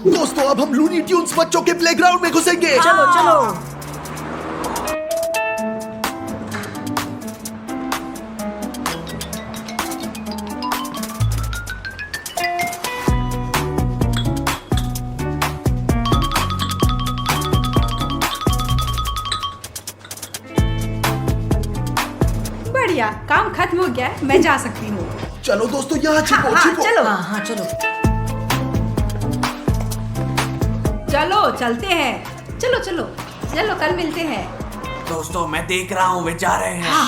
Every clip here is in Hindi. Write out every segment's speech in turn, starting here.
दोस्तों अब हम लूनी ट्यून्स बच्चों के प्लेग्राउंड में घुसेंगे। चलो चलो। बढ़िया, काम खत्म हो गया है, मैं जा सकती हूँ। चलो दोस्तों यहाँ छिपो छिपो। चलो हाँ चलो। चलो चलते हैं। चलो चलो चलो, कल मिलते हैं। दोस्तों मैं देख रहा हूँ वे जा रहे हैं। हाँ।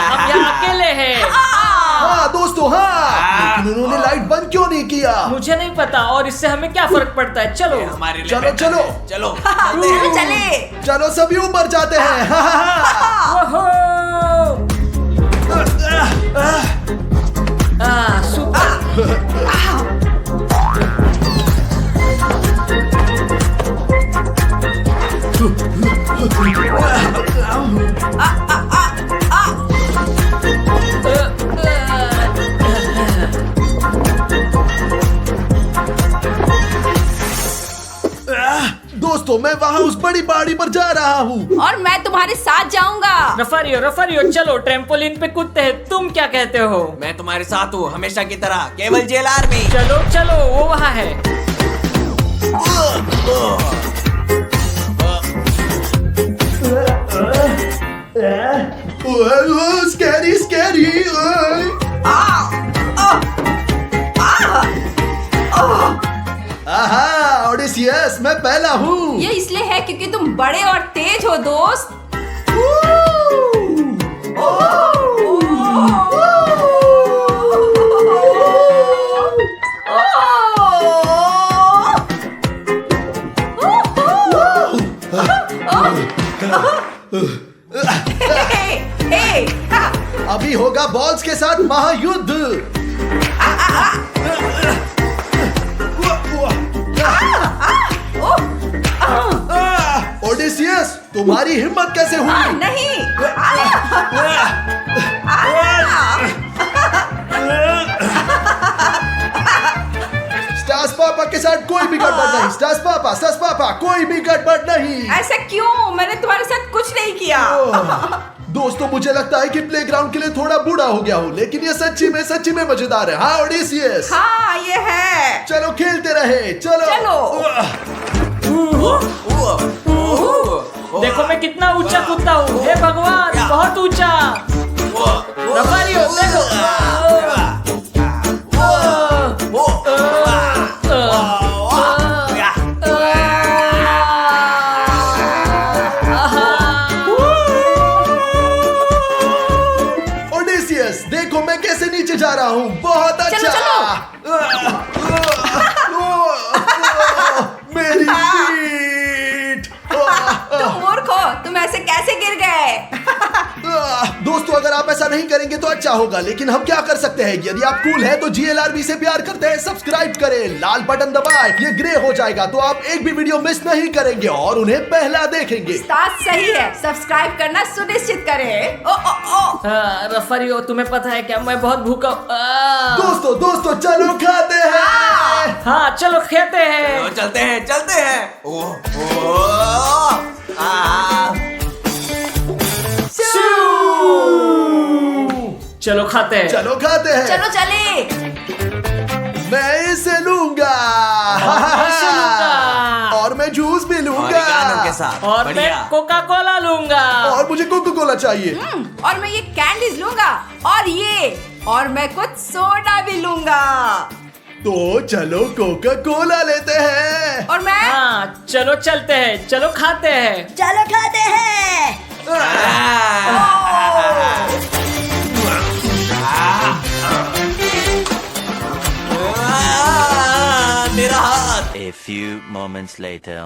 हम यहाँ अकेले हैं। हाँ दोस्तों हाँ, लेकिन उन्होंने लाइट बंद क्यों नहीं किया? मुझे नहीं पता और इससे हमें क्या फर्क पड़ता है। चलो हमारे लिए चलो, बेहतर चलो। है। चलो चलो चले। चलो सभी ऊपर जाते हैं। हाँ, हाँ, हाँ। ओहो। सुपर। दोस्तों मैं वहाँ उस बड़ी पहाड़ी पर जा रहा हूँ। और मैं तुम्हारे साथ जाऊंगा। रफारियो चलो ट्रेम्पोलिन पे कूदते हैं। तुम क्या कहते हो? मैं तुम्हारे साथ हूँ हमेशा की तरह, केवल जेल आर्मी। चलो चलो, वो वहाँ है। Scary scary. आहा, ओडिसियस मैं पहला हूँ। ये इसलिए है क्योंकि तुम बड़े और तेज हो दोस्त। अभी होगा बॉल्स के साथ महायुद्ध। ओडिसियस तुम्हारी हिम्मत कैसे हुई? नहीं। स्टार्स पापा के साथ कोई भी गड़बड़ नहीं। स्टार्स पापा कोई भी गड़बड़ नहीं। ऐसा क्यों? मैंने तुम्हारे साथ कुछ नहीं किया। दोस्तों मुझे लगता है कि प्लेग्राउंड के लिए थोड़ा बूढ़ा हो गया हूँ, लेकिन ये सच्ची में मजेदार है। हाँ ओडिसियस। हाँ ये है। चलो खेलते रहे। चलो देखो मैं कितना ऊंचा कूदता हूँ। हे भगवान, बहुत ऊंचा। रफारियो देखो। ओडिसियस देखो मैं कैसे नीचे जा रहा हूँ। बहुत अच्छा। मेरी पीठ। तुम मूर्ख हो, तुम ऐसे कैसे गिर गए? दोस्तों अगर आप ऐसा नहीं करेंगे तो अच्छा होगा, लेकिन हम क्या कर सकते हैं? यदि आप कूल हैं तो GLRB से प्यार करते हैं सब्सक्राइब करें, लाल बटन दबाएं, ये ग्रे हो जाएगा तो आप एक भी वीडियो मिस नहीं करेंगे और उन्हें पहला देखेंगे। बात सही है, सब्सक्राइब करना सुनिश्चित करें। ओ ओ ओ। रफारियो तुम्हें पता है क्या, मैं बहुत भूखा हूँ। दोस्तों चलो खाते हैं। हाँ चलो खेते हैं। चलते हैं। चलो खाते हैं। चलो चले। मैं इसे लूंगा। और मैं जूस भी लूंगा। के साथ और मैं बढ़िया। कोका कोला लूंगा। और मुझे कोका कोला चाहिए। और मैं ये कैंडीज लूंगा। और मैं कुछ सोडा भी लूंगा। तो चलो कोका कोला लेते हैं। और मैं हाँ चलो चलते हैं। चलो खाते हैं। चलो खाते हैं। मेरा हाथ। A few moments later.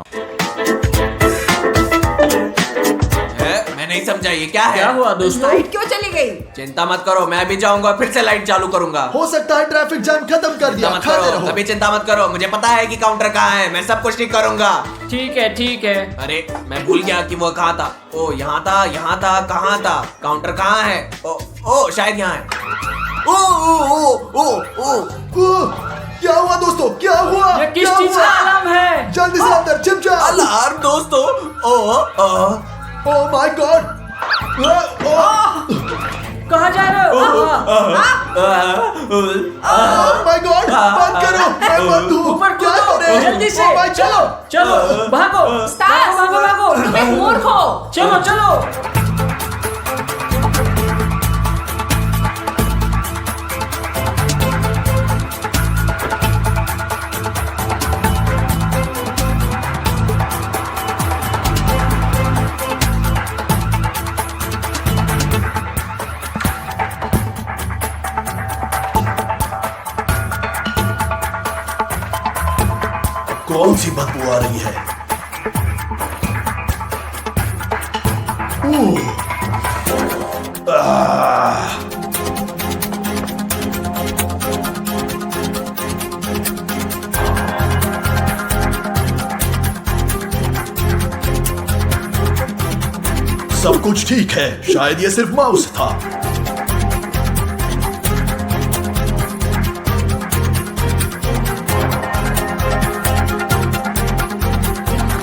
नहीं समझा, ये क्या क्या है? हुआ दोस्तों? लाइट क्यों चली गई? चिंता मत करो, मैं अभी जाऊंगा फिर से लाइट चालू करूंगा। हो सकता है ट्रैफिक जाम खत्म कर दिया। चिंता मत खाते करो, रहो। अभी चिंता मत करो, मुझे पता है कि काउंटर कहाँ है, मैं सब कुछ ठीक करूंगा। ठीक है ठीक है। अरे मैं भूल गया कि वो कहाँ था। ओ यहाँ था, कहाँ था? काउंटर कहाँ है? ओ शायद यहाँ है। ओ क्या हुआ दोस्तों, क्या हुआ? ये किस क्या चीज हुआ? का अलार्म है? जल्दी से अंदर छिप जाओ। अलार्म दोस्तों। Oh my God. कहाँ जा रहे हो? ओह माय गॉड, बंद करो, मैं बंद हूँ। ऊपर क्या कूदो, करें? जल्दी से। Oh my God. चलो चलो भागो स्टार्स, भागो भागो तुम एक मूर्ख हो। चलो चलो। कौन सी बदबू आ रही है? सब कुछ ठीक है, शायद ये सिर्फ माउस था।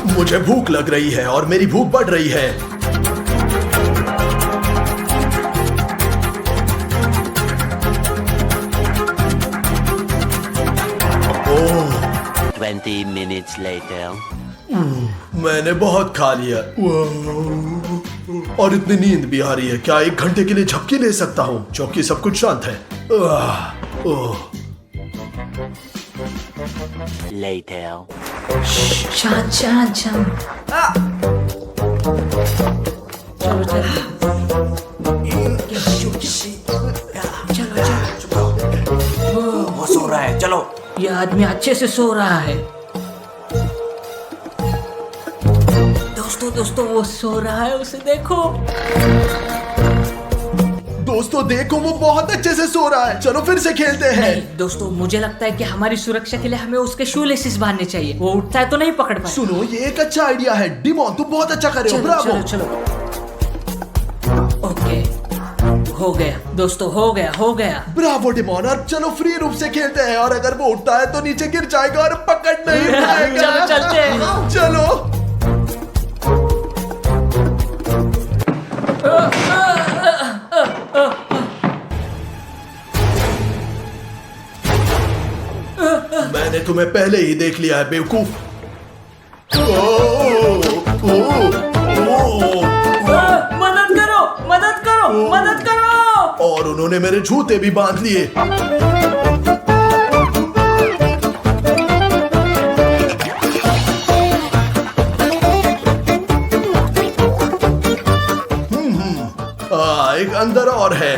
मुझे भूख लग रही है और मेरी भूख बढ़ रही है। ओह, 20 minutes later. मैंने बहुत खा लिया और इतनी नींद भी आ रही है। क्या 1 घंटे के लिए झपकी ले सकता हूँ? क्योंकि सब कुछ शांत है। Later. शांत शांत शांत। चलो चलो वो सो रहा है, चलो। ये आदमी अच्छे से सो रहा है। दोस्तों वो सो रहा है, उसे देखो। दोस्तों देखो, वो बहुत अच्छे से सो रहा है। चलो फिर से खेलते हैं। नहीं दोस्तों, मुझे लगता है कि हमारी सुरक्षा के लिए हमें उसके शू लेसिस बांधने चाहिए। वो उठता है तो नहीं पकड़ पाए। सुनो, ये एक अच्छा आइडिया है। डिमोन, तुम बहुत अच्छा कर रहे हो। चलो ब्रावो। चलो चलो। ओके, हो गया दोस्तों, हो गया। Bravo demon. अब चलो फ्री रूप से खेलते हैं और अगर वो उठता है तो नीचे गिर जाएगा और पकड़ नहीं पाएगा। चलो, चलते हैं। चलो। मैंने तुम्हें पहले ही देख लिया है, बेवकूफ। मदद करो। और उन्होंने मेरे जूते भी बांध लिए। एक अंदर और है।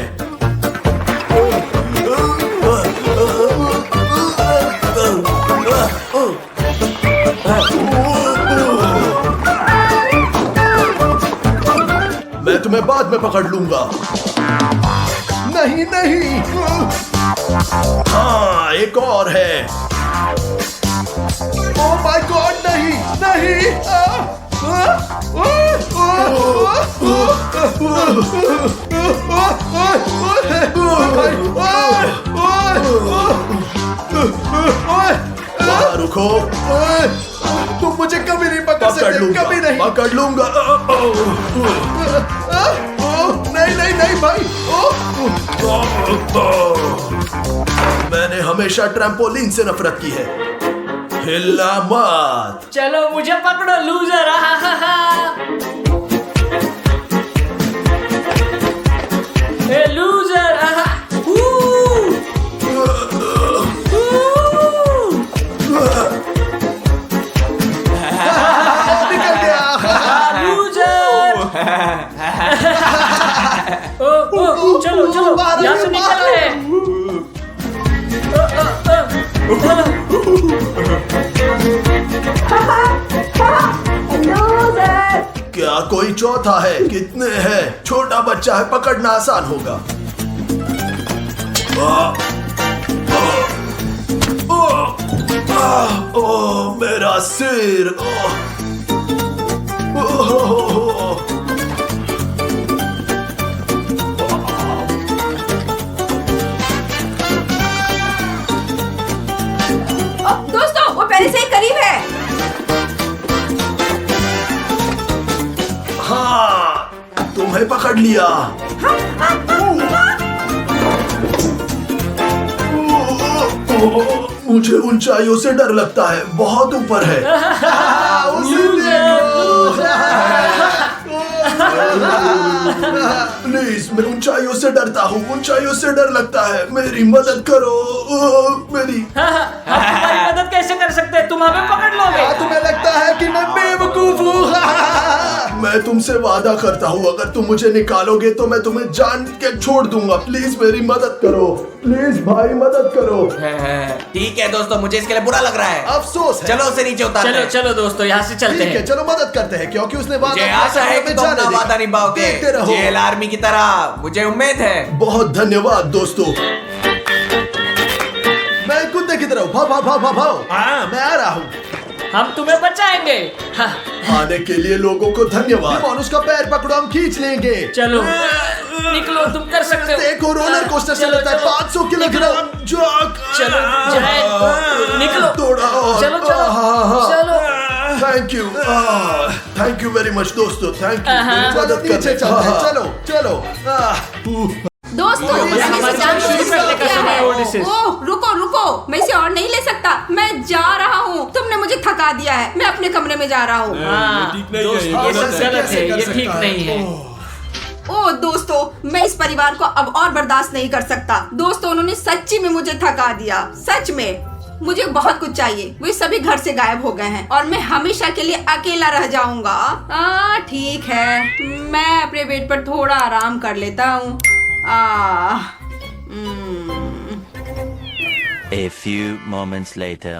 मैं तुम्हें बाद में पकड़ लूंगा। नहीं नहीं। हाँ, एक और है। ओह माय गॉड, नहीं नहीं। रुको, तुम मुझे कभी नहीं पकड़ सकते, कभी नहीं। पकड़ लूंगा। नहीं नहीं नहीं भाई। मैंने हमेशा ट्रैम्पोलिन से नफरत की है। हिलना मत। चलो मुझे पकड़ो लूजर। ए लूजर। निकल गया। लूजर। चलो चलो यहाँ से निकलते हैं। क्या कोई चौथा है। कितने हैं? छोटा बच्चा है, पकड़ना आसान होगा। ओह मेरा सिर। दोस्तों वो पहले से ही करीब है। हाँ, तुम्हें पकड़ लिया। मुझे ऊंचाइयों से डर लगता है, बहुत ऊपर है। उसे प्लीज, मैं ऊंचाइयों से डरता हूँ, ऊंचाइयों से डर लगता है। मेरी मदद करो। मेरी हम तुम्हारी मदद कैसे कर सकते हैं? तुम हमें पकड़ लोगे। तुम्हें लगता है कि मैं बेवकूफ हूँ? मैं तुमसे वादा करता हूँ, अगर तुम मुझे निकालोगे तो मैं तुम्हें जान के छोड़ दूंगा। प्लीज मेरी मदद करो, प्लीज भाई मदद करो। ठीक है दोस्तों, मुझे इसके लिए बुरा लग रहा है। अफसोस है। चलो उसे नीचे उतारते चलो हैं। चलो दोस्तों, यहाँ से चलते ठीक है, हैं। चलो मदद करते हैं, क्योंकि उसने वादा मुझे किया आशा है हमें कि तुम जाने अपना देगा। वादा निभाओगे देखते रहो। जेल आर्मी की तरह, मुझे उम्मीद है। बहुत धन्यवाद दोस्तों। मैं कुत्ते की तरह भाव भाव भाव भाव भाव। हाँ, मैं आ रहा हूँ। हम तुम्हें बचाएंगे। हाँ, आने के लिए लोगों को धन्यवाद। डिमोन, उसका पैर पकड़ो, हम खींच लेंगे। चलो निकलो, तुम कर सकते हो। देखो रोलर कोस्टर चलो, चलता है, चलो। 500 किलोग्राम। चलो जाए, निकलो। थोड़ा और। चलो चलो चलो। थैंक यू वेरी मच दोस्तों, थैंक यू। चलो, नीचे चलते हैं, चलो चलो। दोस्तों बस मैंने हमारे इसे जानबूझ शुरू के करने का किया समय है। है, ओडिसिस। ओह रुको रुको, मैं इसे और नहीं ले सकता। मैं जा रहा हूँ, तुमने मुझे थका दिया है। मैं अपने कमरे में जा रहा हूँ। हाँ, दोस्त, ये सब गलत है, ये ठीक नहीं है। ओह दोस्तों, मैं इस परिवार को अब और बर्दाश्त नहीं कर सकता। दोस्तों उन्होंने सच्ची में मुझे थका दिया, सच में। मुझे बहुत कुछ चाहिए। वे सभी घर से गायब हो गए हैं और मैं हमेशा के लिए अकेला रह जाऊंगा। ठीक है, मैं अपने बेड पर थोड़ा आराम कर लेता हूँ। A few moments later.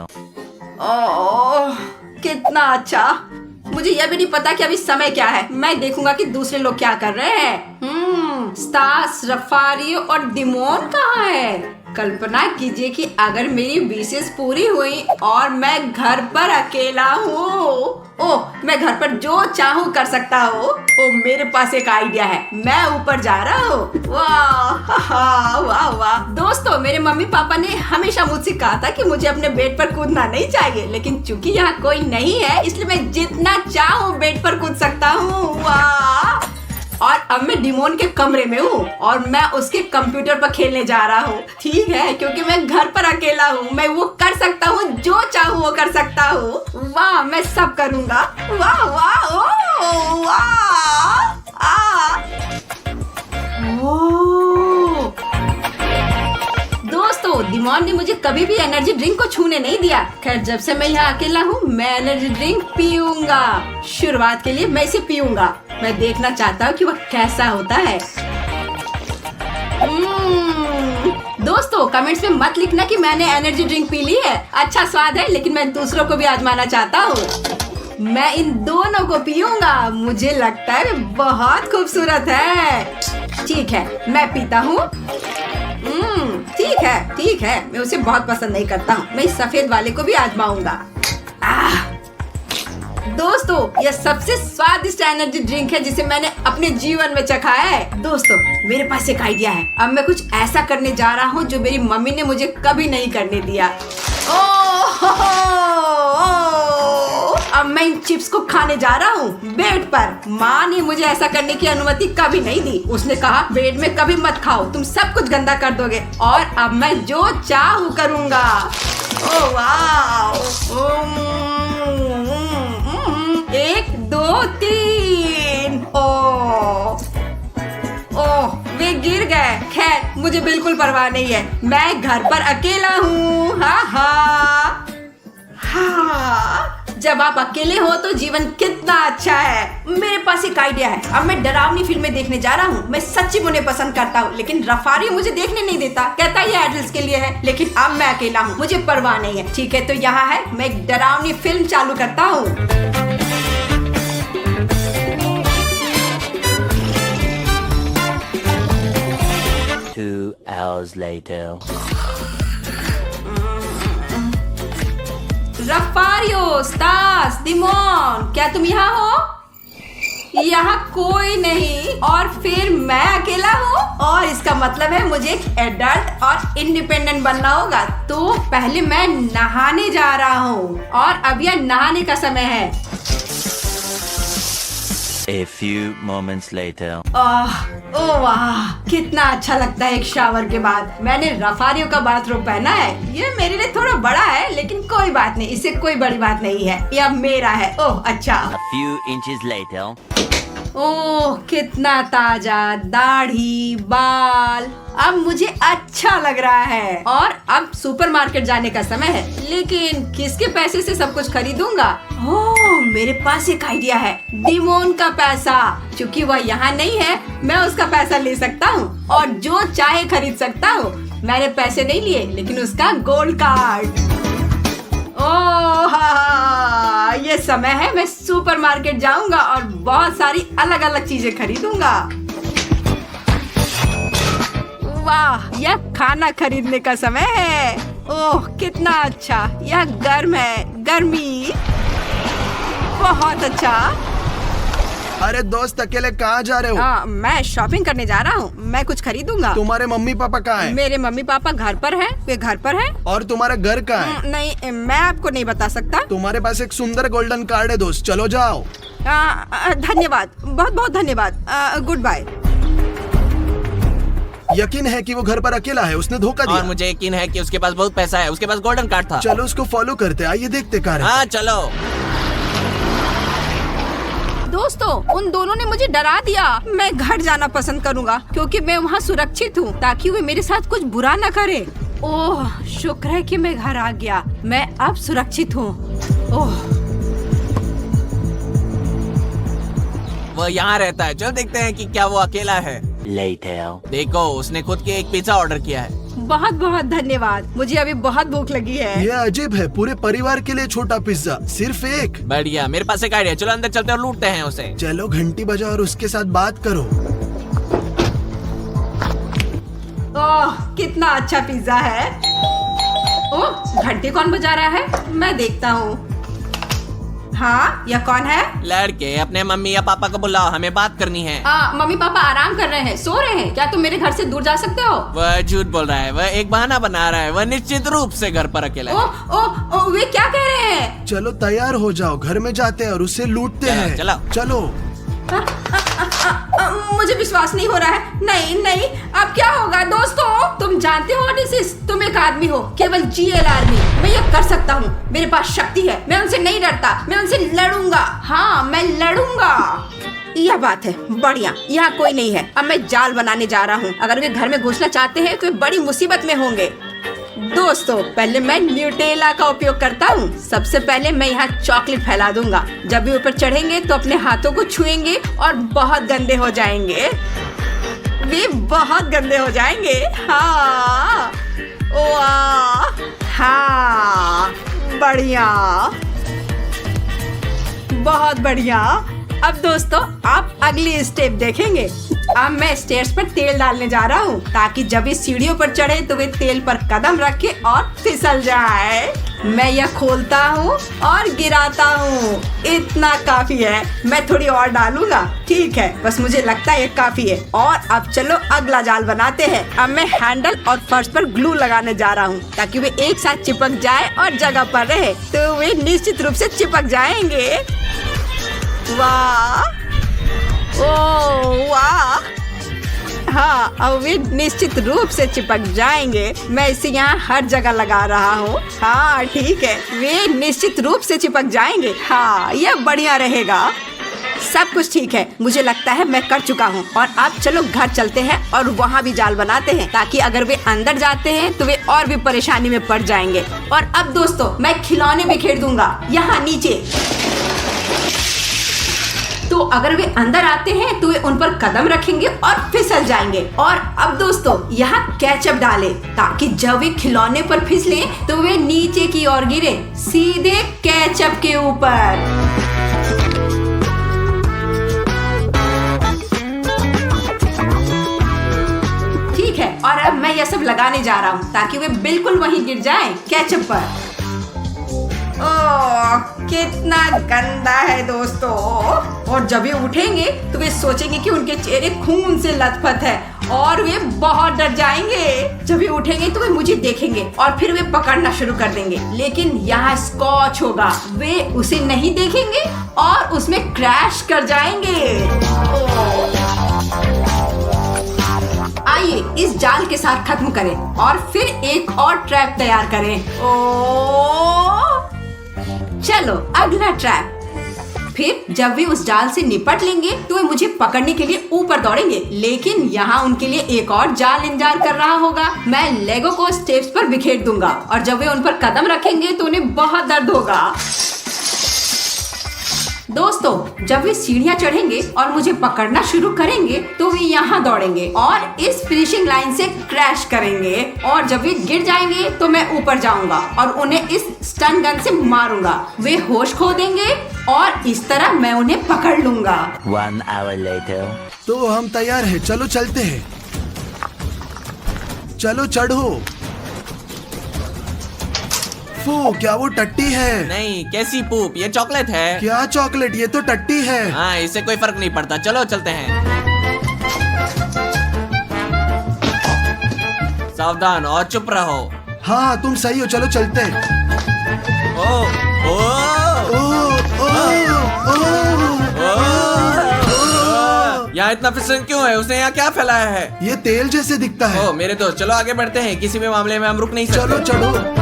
ओह कितना अच्छा। मुझे यह भी नहीं पता कि अभी समय क्या है। मैं देखूंगा कि दूसरे लोग क्या कर रहे हैं। स्टास, रफारी और डिमोन कहाँ है? कल्पना कीजिए कि अगर मेरी विशेष पूरी हुई और मैं घर पर अकेला हूँ। ओह, मैं घर पर जो चाहूँ कर सकता हूँ। ओह, मेरे पास एक आइडिया है। मैं ऊपर जा रहा हूँ। वाह वाह वाह। दोस्तों मेरे मम्मी पापा ने हमेशा मुझसे कहा था कि मुझे अपने बेड पर कूदना नहीं चाहिए, लेकिन चूंकि यहाँ कोई नहीं है इसलिए मैं जितना चाहूँ बेड पर कूद सकता हूँ। वाह। और अब मैं डिमोन के कमरे में हूँ और मैं उसके कंप्यूटर पर खेलने जा रहा हूँ। ठीक है, क्योंकि मैं घर पर अकेला हूँ, मैं वो कर सकता हूँ, जो चाहूँ वो कर सकता हूँ। वाह, मैं सब करूँगा। वाह वाह ओह वाह। ओह दोस्तों, डिमोन ने मुझे कभी भी एनर्जी ड्रिंक को छूने नहीं दिया। खैर, जब से मैं यहाँ अकेला हूँ मैं एनर्जी ड्रिंक पीऊंगा। शुरुआत के लिए मैं इसे पीऊंगा। मैं देखना चाहता हूँ कि वह कैसा होता है। दोस्तों कमेंट्स में मत लिखना कि मैंने एनर्जी ड्रिंक पी ली है। अच्छा स्वाद है, लेकिन मैं दूसरों को भी आजमाना चाहता हूँ। मैं इन दोनों को पीऊंगा। मुझे लगता है बहुत खूबसूरत है। ठीक है, मैं पीता हूँ। ठीक है, मैं उसे बहुत पसंद नहीं करता हूँ। मैं इस सफेद वाले को भी आजमाऊंगा। दोस्तों यह सबसे स्वादिष्ट एनर्जी ड्रिंक है जिसे मैंने अपने जीवन में चखा है। दोस्तों मेरे पास एक आइडिया है। अब मैं कुछ ऐसा करने जा रहा हूँ जो मेरी मम्मी ने मुझे कभी नहीं करने दिया। अब मैं इन चिप्स को खाने जा रहा हूँ बेड पर। माँ ने मुझे ऐसा करने की अनुमति कभी नहीं दी। उसने कहा बेड में कभी मत खाओ, तुम सब कुछ गंदा कर दोगे। और अब मैं जो चाहूँ करूँगा। ओह वाह। 1 2 3। ओह वे गिर गए। खैर मुझे बिल्कुल परवाह नहीं है, मैं घर पर अकेला हूँ। हाँ, जब आप अकेले हो तो जीवन कितना अच्छा है। मेरे पास एक आइडिया है। अब मैं डरावनी फिल्में देखने जा रहा हूँ। मैं सच्ची उन्हें पसंद करता हूँ, लेकिन रफारी मुझे देखने नहीं देता। कहता ये एडल्ट्स के लिए है, लेकिन अब मैं अकेला हूँ, मुझे परवाह नहीं है। ठीक है, तो यहाँ है, मैं एक डरावनी फिल्म चालू करता हूँ। hours later. रफारियो, स्टास, दिमोन, क्या तुम यहाँ हो? यहाँ कोई नहीं और फिर मैं अकेला हूँ और इसका मतलब है मुझे एक एडल्ट और इंडिपेंडेंट बनना होगा। तो पहले मैं नहाने जा रहा हूँ और अब यह नहाने का समय है। A few moments later. ओह वाह, कितना अच्छा लगता है एक शावर के बाद। मैंने रफारियो का बाथरूम पहना है। ये मेरे लिए थोड़ा बड़ा है लेकिन कोई बात नहीं, इससे कोई बड़ी बात नहीं है। यह मेरा है। ओह अच्छा। A few inches later. ओह कितना ताजा, दाढ़ी, बाल, अब मुझे अच्छा लग रहा है। और अब सुपरमार्केट जाने का समय है, लेकिन किसके पैसे से सब कुछ खरीदूंगा? ओह मेरे पास एक आइडिया है, दिमोन का पैसा। क्योंकि वह यहाँ नहीं है, मैं उसका पैसा ले सकता हूँ और जो चाहे खरीद सकता हूँ। मैंने पैसे नहीं लिए लेकिन उसका गोल्ड कार्ड। ओह ये समय है, मैं सुपरमार्केट जाऊंगा और बहुत सारी अलग अलग चीजें खरीदूंगा। वाह, यह खाना खरीदने का समय है। ओह कितना अच्छा, यह गर्म है, गर्मी बहुत अच्छा। अरे दोस्त, अकेले कहाँ जा रहे हो? मैं शॉपिंग करने जा रहा हूँ। मैं कुछ खरीदूंगा। तुम्हारे मम्मी पापा कहाँ हैं? मेरे मम्मी पापा घर पर हैं। वे घर पर हैं। और तुम्हारा घर कहाँ है? नहीं, मैं आपको नहीं बता सकता। तुम्हारे पास एक सुंदर गोल्डन कार्ड है दोस्त, चलो जाओ। धन्यवाद, बहुत बहुत धन्यवाद। Good bye. यकीन है कि वो घर पर अकेला है, उसने धोखा दिया। और मुझे यकीन है कि उसके पास बहुत पैसा है, उसके पास गोल्डन कार्ड था। चलो उसको फॉलो करते, आइए देखते कार्ड। हाँ चलो। दोस्तों, उन दोनों ने मुझे डरा दिया। मैं घर जाना पसंद करूंगा क्योंकि मैं वहाँ सुरक्षित हूँ, ताकि वे मेरे साथ कुछ बुरा न करे। ओह शुक्र है कि मैं घर आ गया। मैं अब सुरक्षित हूँ। ओह वो यहाँ रहता है, चलो देखते हैं कि क्या वो अकेला है। Later. देखो, उसने खुद के एक पिज्जा ऑर्डर किया है। बहुत बहुत धन्यवाद, मुझे अभी बहुत भूख लगी है। ये अजीब है, पूरे परिवार के लिए छोटा पिज्जा, सिर्फ एक। बढ़िया, मेरे पास एक आइडिया, चलो अंदर चलते और लूटते हैं उसे। चलो घंटी बजाओ और उसके साथ बात करो। ओह कितना अच्छा पिज्जा है। ओह घंटी कौन बजा रहा है? मैं देखता हूँ। हाँ, यह कौन है? लड़के, अपने मम्मी या पापा को बुलाओ, हमें बात करनी है। मम्मी पापा आराम कर रहे हैं, सो रहे हैं। क्या तुम मेरे घर से दूर जा सकते हो? वह झूठ बोल रहा है, वह एक बहाना बना रहा है, वह निश्चित रूप से घर पर अकेला है। ओह वे क्या कह रहे हैं? चलो तैयार हो जाओ, घर में जाते हैं और उससे लूटते हैं। चलो। चलो। मुझे विश्वास नहीं हो रहा है। नहीं, अब क्या होगा? दोस्तों, तुम जानते हो ओडिसिस, तुम एक आदमी हो, केवल GL आर्मी। मैं ये कर सकता हूँ, मेरे पास शक्ति है। मैं उनसे नहीं डरता, मैं उनसे लड़ूंगा। हाँ, मैं लड़ूंगा। यह बात है, बढ़िया। यहाँ कोई नहीं है। अब मैं जाल बनाने जा रहा हूँ। अगर वे घर में घुसना चाहते हैं तो वे बड़ी मुसीबत में होंगे। दोस्तों, पहले मैं न्यूटेला का उपयोग करता हूँ। सबसे पहले मैं यहाँ चॉकलेट फैला दूंगा। जब भी ऊपर चढ़ेंगे तो अपने हाथों को छुएंगे और बहुत गंदे हो जाएंगे। वे बहुत गंदे हो जाएंगे। हाँ, वाह, हाँ, बढ़िया, बहुत बढ़िया। अब दोस्तों, आप अगली स्टेप देखेंगे। अब मैं स्टेयर्स पर तेल डालने जा रहा हूँ, ताकि जब इस सीढ़ियों पर चढ़े तो वे तेल पर कदम रखे और फिसल जाए। मैं यह खोलता हूँ और गिराता हूँ। इतना काफी है, मैं थोड़ी और डालूंगा। ठीक है, बस मुझे लगता है ये काफी है। और अब चलो अगला जाल बनाते हैं। अब मैं हैंडल और फर्श पर ग्लू लगाने जा रहा हूँ, ताकि वे एक साथ चिपक जाए और जगह पर रहे, तो वे निश्चित रूप से चिपक जाएंगे। वाह, ओह वाह, हाँ, अब वे निश्चित रूप से चिपक जाएंगे। मैं इसे यहाँ हर जगह लगा रहा हूँ। हाँ ठीक है, वे निश्चित रूप से चिपक जाएंगे। हाँ, यह बढ़िया रहेगा। सब कुछ ठीक है, मुझे लगता है मैं कर चुका हूँ। और अब चलो घर चलते हैं और वहाँ भी जाल बनाते हैं, ताकि अगर वे अंदर जाते हैं तो वे और भी परेशानी में पड़ जाएंगे। और अब दोस्तों, मैं खिलौने बिखेर दूंगा यहाँ नीचे। तो अगर वे अंदर आते हैं तो वे उन पर कदम रखेंगे और फिसल जाएंगे। और अब दोस्तों, यहाँ केचप डालें, ताकि जब वे खिलौने पर फिसले तो वे नीचे की ओर गिरे, सीधे केचप के ऊपर। ठीक है, और अब मैं यह सब लगाने जा रहा हूँ ताकि वे बिल्कुल वहीं गिर जाएं केचप पर। ओह, कितना गंदा है दोस्तों। और जब वे उठेंगे तो वे सोचेंगे कि उनके चेहरे खून से लथपथ है और वे बहुत डर जाएंगे। जब वे उठेंगे तो वे मुझे देखेंगे और फिर वे पकड़ना शुरू कर देंगे, लेकिन यहाँ स्कॉच होगा। वे उसे नहीं देखेंगे और उसमें क्रैश कर जाएंगे। आइए इस जाल के साथ खत्म करें और फिर एक और ट्रैप तैयार करें। ओह, चलो अगला ट्रैप। फिर जब वे उस जाल से निपट लेंगे तो वे मुझे पकड़ने के लिए ऊपर दौड़ेंगे, लेकिन यहाँ उनके लिए एक और जाल इंतजार कर रहा होगा। मैं लेगो को स्टेप्स पर बिखेर दूंगा और जब वे उन पर कदम रखेंगे तो उन्हें बहुत दर्द होगा। दोस्तों, जब वे सीढ़ियाँ चढ़ेंगे और मुझे पकड़ना शुरू करेंगे तो वे यहाँ दौड़ेंगे और इस फिनिशिंग लाइन से क्रैश करेंगे, और जब वे गिर जाएंगे तो मैं ऊपर जाऊंगा और उन्हें इस स्टन गन से मारूंगा। वे होश खो देंगे और इस तरह मैं उन्हें पकड़ लूंगा। 1 hour later. तो हम तैयार हैं, चलो चलते हैं। चलो चढ़ो। फू, क्या वो टट्टी है? नहीं, कैसी पूप, ये चॉकलेट है। क्या चॉकलेट? ये तो टट्टी है। हाँ, इससे कोई फर्क नहीं पड़ता। चलो चलते हैं। सावधान और चुप रहो। हाँ तुम सही हो, चलो चलते हैं। ओ, ओ, यहाँ इतना फिसलन क्यों है? उसने यहाँ क्या फैलाया है? ये तेल जैसे दिखता है। ओ मेरे दोस्त, चलो आगे बढ़ते हैं। किसी भी मामले में हम रुक नहीं सकते। चलो चलो।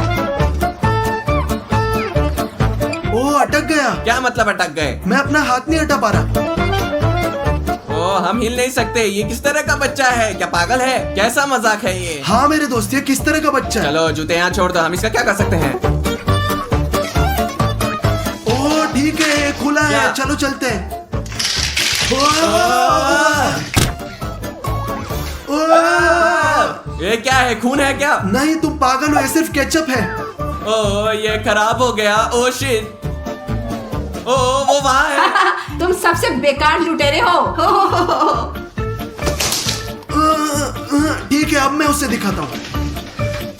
ओ अटक गया। क्या मतलब अटक गए? मैं अपना हाथ नहीं हटा पा रहा। ओ हम हिल नहीं सकते। ये किस तरह का बच्चा है? क्या पागल है? कैसा मजाक है ये? हाँ मेरे दोस्त, ये किस तरह का बच्चा है? चलो जूते यहाँ छोड़ दो, हम इसका क्या कर सकते हैं? ओ ठीक है, खुला क्या? है, चलो चलते हैं। ये क्या है? खून है क्या? नहीं तुम पागल हो, ये सिर्फ केचप है। ओ ये खराब हो गया। Oh shit. ओ वो वहाँ है। तुम सबसे बेकार लुटेरे हो। ठीक है, अब मैं उसे दिखाता हूँ।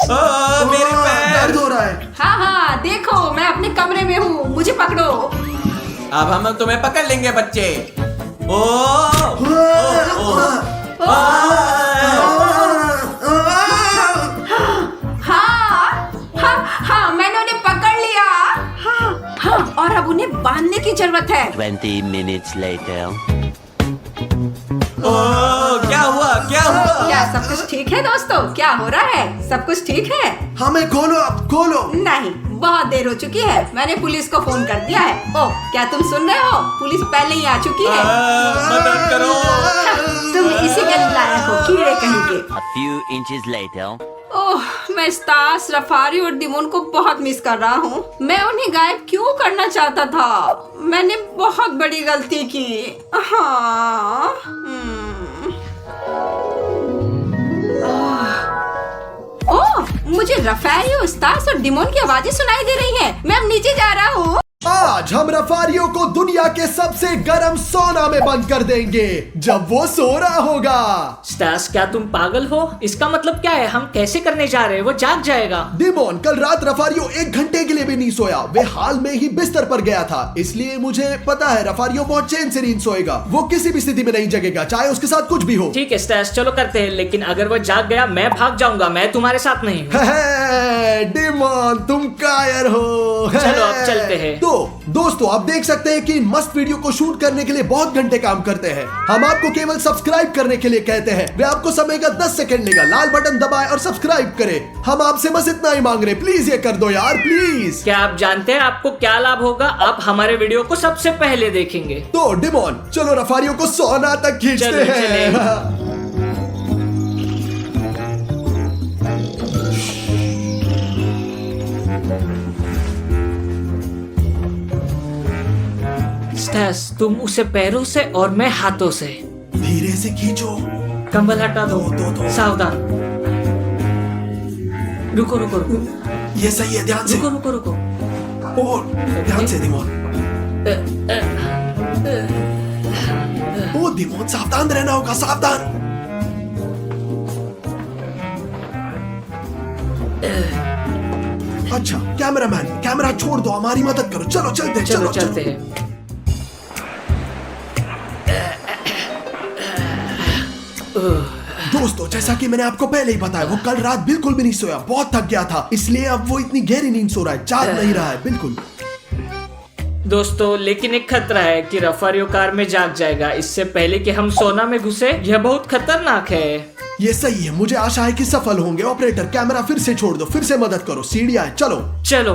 ओ मेरे पैर। दर्द हो रहा है। हाँ हाँ, देखो मैं अपने कमरे में हूँ, मुझे पकड़ो। अब हम तुम्हें पकड़ लेंगे बच्चे। ओ हाँ, मैंने उन्हें पकड़ लिया। हाँ, और अब उन्हें बांधने की जरूरत है। 20 minutes later. ओ क्या हुआ? क्या हुआ? क्या सब कुछ ठीक है दोस्तों? क्या हो रहा है? सब कुछ ठीक है? हमें खोलो, अब खोलो। नहीं, बहुत देर हो चुकी है। मैंने पुलिस को फोन कर दिया है। ओह, क्या तुम सुन रहे हो? पुलिस पहले ही आ चुकी है। मदद करो। तुम इसी के लायक हो, कीड़े कहीं के। A few inches later. ओह, मैं स्टास, रफारी और दिमोन को बहुत मिस कर रहा हूँ। मैं उन्हें गायब क्यों करना चाहता था? मैंने बहुत बड़ी गलती की। हाँ। ओह, मुझे रफारी, स्टास और दिमोन की आवाजें सुनाई दे रही हैं। मैं अब नीचे जा रहा हूँ। आज हम रफारियों को दुनिया के सबसे गर्म सोना में बंद कर देंगे जब वो सो रहा होगा। स्टास, क्या तुम पागल हो? इसका मतलब क्या है? हम कैसे करने जा रहे हैं? वो जाग जाएगा। डिमोन, कल रात रफारियो 1 घंटे के लिए भी नहीं सोया। वे हाल में ही बिस्तर पर गया था, इसलिए मुझे पता है रफारियो बहुत चैन से नींद सोएगा। वो किसी भी स्थिति में नहीं जगेगा, चाहे उसके साथ कुछ भी हो। ठीक है स्टास, चलो करते हैं, लेकिन अगर वो जाग गया मैं भाग जाऊंगा। मैं तुम्हारे साथ नहीं हूँ। डिमोन तुम कायर हो। चलो अब चलते हैं। तो दोस्तों, आप देख सकते हैं कि इन मस्त वीडियो को शूट करने के लिए बहुत घंटे काम करते हैं। हम आपको केवल सब्सक्राइब करने के लिए कहते हैं। वे आपको समय का 10 सेकंड लेगा। लाल बटन दबाएं और सब्सक्राइब करें। हम आपसे बस इतना ही मांग रहे, प्लीज ये कर दो यार, प्लीज। क्या आप जानते हैं आपको क्या लाभ होगा? आप हमारे वीडियो को सबसे पहले देखेंगे। तो डिमोन, चलो रफारियों को सोना तक खींचते चलो, हैं। स्टास, तुम उसे पैरों से और मैं हाथों से। धीरे से खींचो। कंबल हटा दो। दो। सावधान। रुको रुको रुको। ये सही है, ध्यान से। रुको रुको रुको। और ध्यान से डिमोन। ओ डिमोन, सावधान रहना होगा, सावधान। अच्छा कैमरामैन, कैमरा छोड़ दो, हमारी मदद करो। चलो चलते हैं, चलो चलते हैं। दोस्तों जैसा कि मैंने आपको पहले ही बताया, वो कल रात बिल्कुल भी नहीं सोया, बहुत थक गया था, इसलिए अब वो इतनी गहरी नींद सो रहा है, जाग नहीं रहा है बिल्कुल। दोस्तों लेकिन एक खतरा है कि रफारियो कार में जाग जाएगा इससे पहले कि हम सोना में घुसे। यह बहुत खतरनाक है। ये सही है, मुझे आशा है कि सफल होंगे। ऑपरेटर कैमरा फिर से छोड़ दो, फिर से मदद करो। सीढ़ियां है, चलो चलो।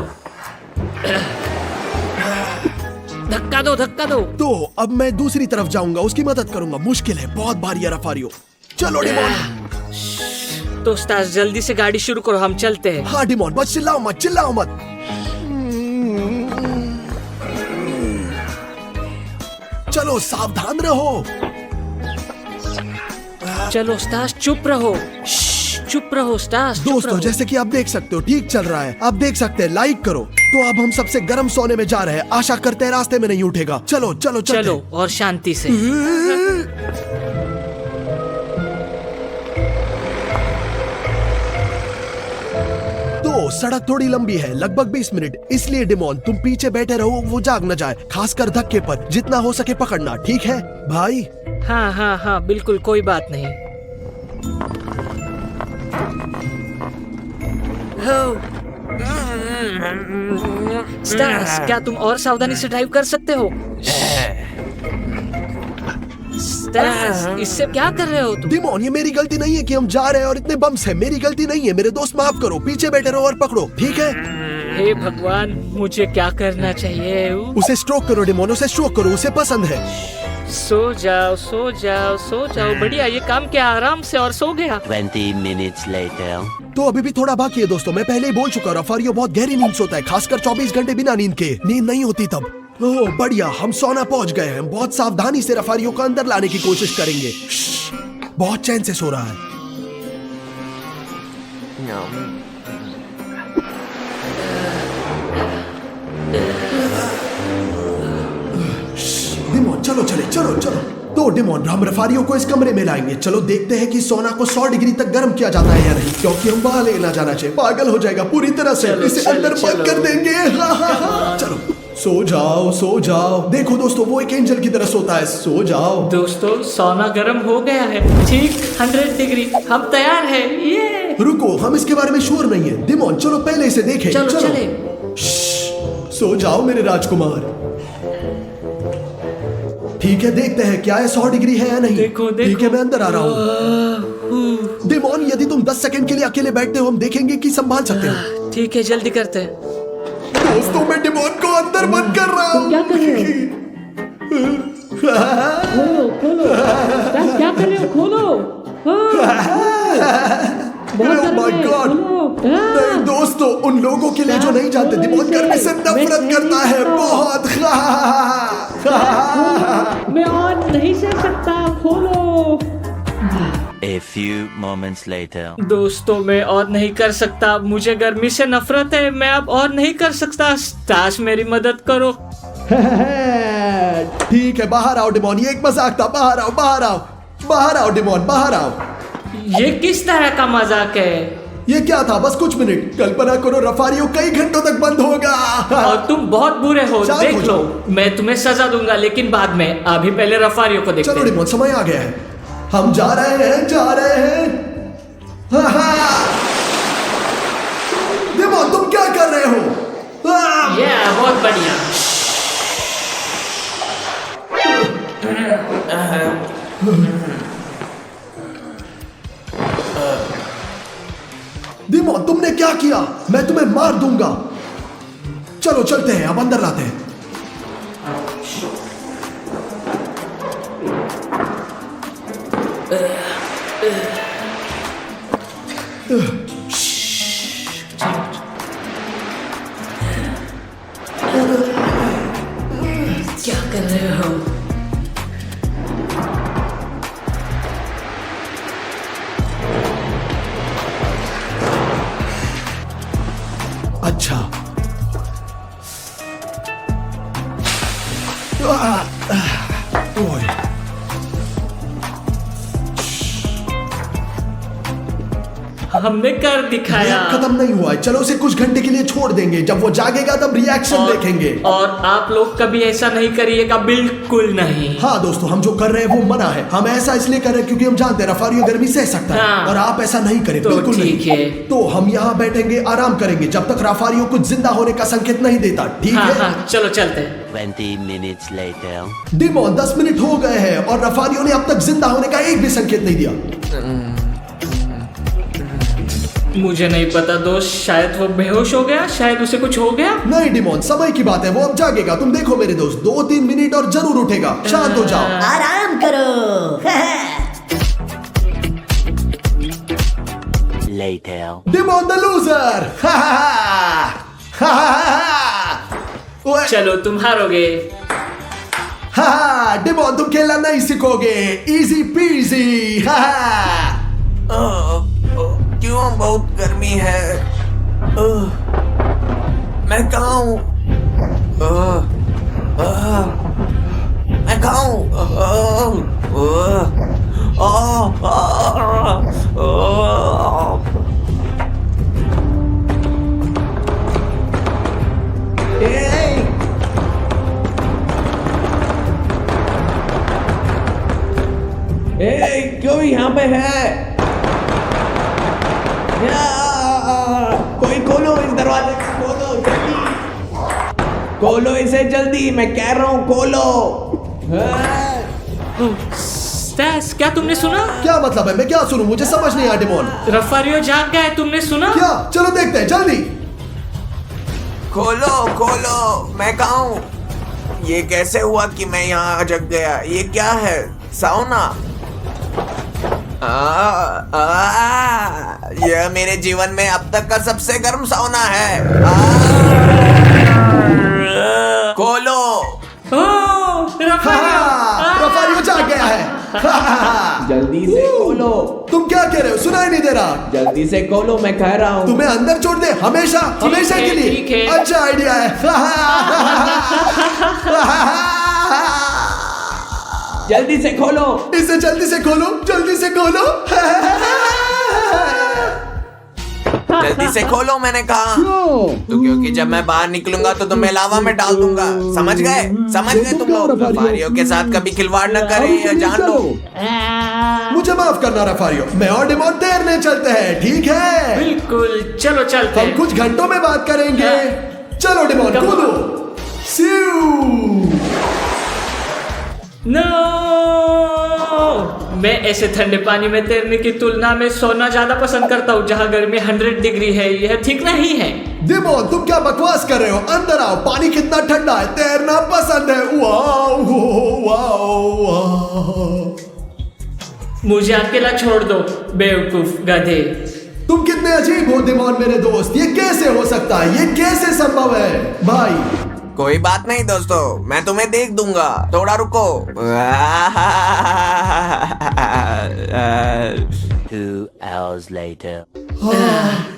धक्का दो, धक्का दो। तो अब मैं दूसरी तरफ जाऊंगा, उसकी मदद करूंगा। मुश्किल है, बहुत भारी है रफारियो। चलो डिमोन। तो स्टार्स जल्दी से गाड़ी शुरू करो, हम चलते हैं। हाँ डिमोन, बस चिल्लाओ मत, चिल्लाओ मत। चलो सावधान रहो। चलो स्टार्स चुप रहो, चुप रहो स्टार्स, चुप दोस्तों रहो। जैसे कि आप देख सकते हो ठीक चल रहा है, आप देख सकते हैं। लाइक करो। तो अब हम सबसे गर्म सोने में जा रहे हैं, आशा करते हैं रास्ते में नहीं उठेगा। चलो चलो चलते चलो हैं। और शांति से। तो सड़क थोड़ी लंबी है, लगभग 20 मिनट, इसलिए डिमोन तुम पीछे बैठे रहो, वो जाग न जाए। खासकर धक्के पर जितना हो सके पकड़ना, ठीक है भाई? हाँ हाँ हाँ बिल्कुल, कोई बात नहीं। स्टार्स, क्या तुम और सावधानी से ड्राइव कर सकते हो? स्टार्स, इससे क्या कर रहे हो तुम? डिमोन ये मेरी गलती नहीं है कि हम जा रहे हैं और इतने बम्स है, मेरी गलती नहीं है। मेरे दोस्त माफ करो, पीछे बैठे रहो और पकड़ो, ठीक है? हे भगवान, मुझे क्या करना चाहिए? उसे स्ट्रोक करो डिमोन, उसे स्ट्रोक करो, उसे पसंद है। सो जाओ, सो जाओ, सो जाओ। बढ़िया, ये काम किया आराम से और सो गया। 20 minutes later. तो अभी भी थोड़ा बाकी है दोस्तों, मैं पहले ही बोल चुका हूँ, रफारियो बहुत गहरी नींद सोता है, खासकर 24 घंटे बिना नींद के। नींद नहीं होती तब। ओह बढ़िया, हम सोना पहुंच गए हैं। बहुत सावधानी से रफारियो को अंदर लाने की कोशिश करेंगे। बहुत चैन से सो रहा है। डिमोन चलो चले, चलो चलो। तो डिमोन हम रफारियो को इस कमरे में लाएंगे। चलो देखते हैं कि सोना को 100 डिग्री तक गर्म किया जाता है या नहीं, क्योंकि हम बाहर लेना जाना चाहिए। पागल हो जाएगा पूरी तरह से, चलो, इसे चलो, अंदर बंद चलो। कर देंगे। चलो सो जाओ, सो जाओ। देखो दोस्तों, वो एक एंजल की तरह सोता है। सो जाओ दोस्तों, सोना गर्म हो गया है, ठीक 100 डिग्री। हम तैयार हैं। ये रुको, हम इसके बारे में श्योर नहीं है। डिमोन चलो पहले इसे देखें। चलो चले। सो जाओ मेरे राजकुमार। ठीक है, देखते हैं क्या है 100 डिग्री है या नहीं। देखो, देखो। ठीक है, मैं अंदर आ रहा हूँ। डिमोन यदि तुम 10 सेकंड के लिए अकेले बैठते हो, हम देखेंगे कि संभाल सकते हो। ठीक है, जल्दी करते हैं। दोस्तों मैं डिमोन को अंदर बंद कर रहा हूँ। क्या कर रहे हो? खोलो, क्या कर रहे हो? खोलो। Oh my God! नहीं दोस्तों, उन लोगों के लिए जो नहीं जानते, डिमोन गर्मी से नफरत करता है बहुत। मैं और नहीं सह सकता, खोलो। A few moments later. दोस्तों, मैं और नहीं कर सकता, मुझे गर्मी से नफरत है। मैं अब और नहीं कर सकता। स्टार्स मेरी मदद करो। ठीक है, बाहर आओ डिमोन, ये एक मजाक था। बाहर आओ, बाहर आओ, बाहर आओ डिमोन, बाहर आओ। ये किस तरह का मजाक है? ये क्या था? बस कुछ मिनट। कल्पना करो रफारियो कई घंटों तक बंद होगा। और तुम बहुत बुरे हो, शांत हो देख लो। जाओ। मैं तुम्हें सजा दूंगा, लेकिन बाद में। अभी पहले रफारियो को देखते चलो हैं। डिमोन, समय आ गया है, हम जा रहे हैं, जा रहे हैं। डिमोन तुम क्या कर रहे हो? ये बहुत बढ़िया। डिमोन तुमने क्या किया? मैं तुम्हें मार दूंगा। चलो चलते हैं, अब अंदर लाते हैं। क्या कर रहे हो? अच्छा ओए। हमने कर दिखाया। गेम खत्म नहीं हुआ है, चलो उसे कुछ घंटे के लिए छोड़ देंगे, जब वो जागेगा तब रिएक्शन देखेंगे। और आप लोग कभी ऐसा नहीं करिएगा, बिल्कुल नहीं। हाँ दोस्तों, हम जो कर रहे हैं वो मना है। हम ऐसा इसलिए कर रहे हैं क्योंकि हम जानते हैं रफारियो गर्मी सह सकता है। हाँ। और आप ऐसा नहीं करें, तो बिल्कुल नहीं। ठीक है। तो हम यहाँ बैठेंगे, आराम करेंगे जब तक रफारियो कुछ जिंदा होने का संकेत नहीं देता, ठीक हाँ है? हाँ, चलो चलते हैं। 20 minutes later. डिमोन 10 मिनट हो गए हैं और रफारियो ने अब तक जिंदा होने का एक भी संकेत नहीं दिया। मुझे नहीं पता दोस्त, शायद वो बेहोश हो गया, शायद उसे कुछ हो गया। नहीं डिमोन, समय की बात है, वो अब जागेगा। तुम देखो मेरे दोस्त, 2-3 मिनट और जरूर उठेगा। शांत हो जाओ। आराम करो। Later. Demon the loser. चलो तुम हारोगे। डिमोन तुम खेलना नहीं सीखोगे। Easy PG. क्यों बहुत गर्मी है? मैं कहाँ हूँ? मैं कहाँ हूँ? क्यों यहाँ पे है? कोई खोलो इस दरवाजे को, खोलो जल्दी, खोलो इसे जल्दी, मैं कह रहा हूँ खोलो। स्टैस, क्या तुमने सुना? क्या मतलब है? मैं क्या सुनूं? मुझे समझ नहीं आया डिमोन। रफारियो जाग गया है, तुमने सुना? क्या? चलो देखते हैं, जल्दी। खोलो खोलो, मैं कहाँ हूँ? ये कैसे हुआ कि मैं यहाँ जग गया? ये क्या है? साउना? यह मेरे जीवन में अब तक का सबसे गर्म साउना है। खोलो। रफारियो जाग गया है। जल्दी से खोलो। तुम क्या कह रहे हो? सुनाई नहीं दे रहा। जल्दी से खोलो, मैं कह रहा हूँ। तुम्हें अंदर छोड़ दे, हमेशा हमेशा है, के लिए। ठीक है। अच्छा आइडिया है। जल्दी से खोलो। इसे जल्दी से खोलो, जल्दी से खोलो। जल्दी से खोलो, मैंने कहा। तो क्योंकि जब मैं बाहर निकलूंगा तो तुम्हें लावा में डाल दूंगा। समझ गए? समझ गए तुम लोग? रफारियो के साथ कभी खिलवाड़ न करें, ये जान लो। मुझे माफ करना रफारियो, मैं और डिमोन तैरने चलते हैं, ठीक है? बिल्कुल, चलो चलते हम हैं। कुछ घंटों में बात करेंगे। चलो डिमोन कूदो। स्यू। नो, मैं ऐसे ठंडे पानी में तैरने की तुलना में सोना ज्यादा पसंद करता हूँ, जहाँ गर्मी 100 डिग्री है। यह ठीक नहीं है। डिमोन तुम क्या बकवास कर रहे हो? अंदर आओ, पानी कितना ठंडा है, तैरना पसंद है। Wow wow wow. मुझे अकेला छोड़ दो, बेवकूफ गधे। तुम कितने अजीब हो डिमोन मेरे दोस्त, ये कैसे हो सकता है? ये कैसे संभव है भाई? कोई बात नहीं दोस्तों, मैं तुम्हें देख दूंगा, थोड़ा रुको। 2 hours later.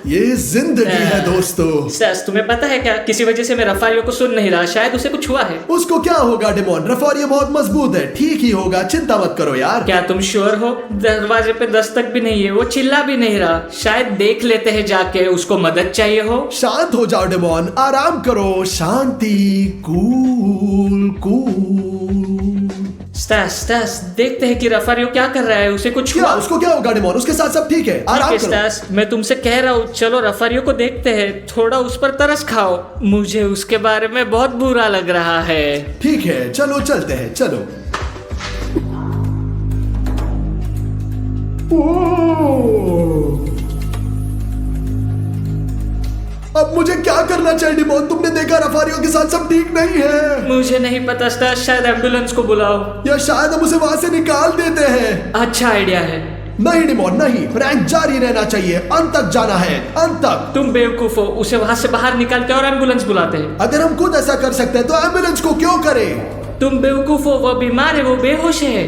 ये जिंदगी है दोस्तों। सस, तुम्हें पता है क्या, किसी वजह से मैं रफारियो को सुन नहीं रहा, शायद उसे कुछ हुआ है। उसको क्या होगा डिमोन? रफारियो बहुत मजबूत है, ठीक ही होगा, चिंता मत करो यार। क्या तुम श्योर हो? दरवाजे पे दस्तक भी नहीं है, वो चिल्ला भी नहीं रहा। शायद देख लेते हैं जाके, उसको मदद चाहिए हो। शांत हो जाओ डिमोन, आराम करो, शांति, कूल कूल। स्टैस, देखते हैं कि रफारियो क्या कर रहा है, उसे कुछ क्या? हुआ? उसको क्या होगा डिमोन? उसके साथ सब ठीक है, आराम करो। स्टैस, मैं तुमसे कह रहा हूँ, चलो रफारियो को देखते हैं, थोड़ा उस पर तरस खाओ। मुझे उसके बारे में बहुत बुरा लग रहा है। ठीक है, चलो चलते हैं, चलो। अब मुझे क्या करना चाहिए डिमोन? तुमने देखा रफारियो के साथ सब ठीक नहीं है। मुझे नहीं पता स्टैस, शायद एम्बुलेंस को बुलाओ, या शायद हम उसे वहां से निकाल देते हैं। अच्छा आइडिया है। नहीं डिमोन नहीं, प्रैंक जारी रहना चाहिए, अंत तक जाना है, अंत तक। तुम बेवकूफ हो, उसे वहां से बाहर निकालते और एम्बुलेंस बुलाते हैं। अगर हम खुद ऐसा कर सकते हैं तो एम्बुलेंस को क्यों करें? तुम बेवकूफ हो, वो बीमार है, वो बेहोश है।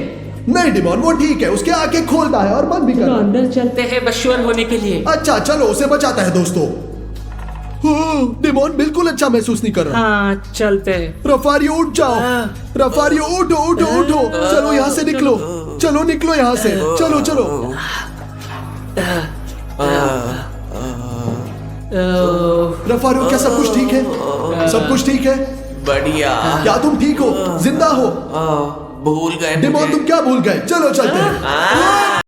नहीं डिमोन, वो ठीक है, उसके आंखें खोलता है और बंद भी तो करता है। अंदर चलते हैं बस श्योर होने के लिए। अच्छा चलो, उसे बचाता है दोस्तों। डिमोन बिल्कुल अच्छा महसूस नहीं कर रहा। हाँ चलते हैं। रफारियो उठ जाओ, रफारियो उठो उठो उठो, चलो यहाँ से निकलो, चलो निकलो यहाँ से, चलो चलो। रफारियो, क्या सब कुछ ठीक है? सब कुछ ठीक है? बढ़िया। क्या तुम ठीक हो? जिंदा हो? भूल गए डिमोन, मुझे। तुम क्या भूल गए? चलो चलते हैं।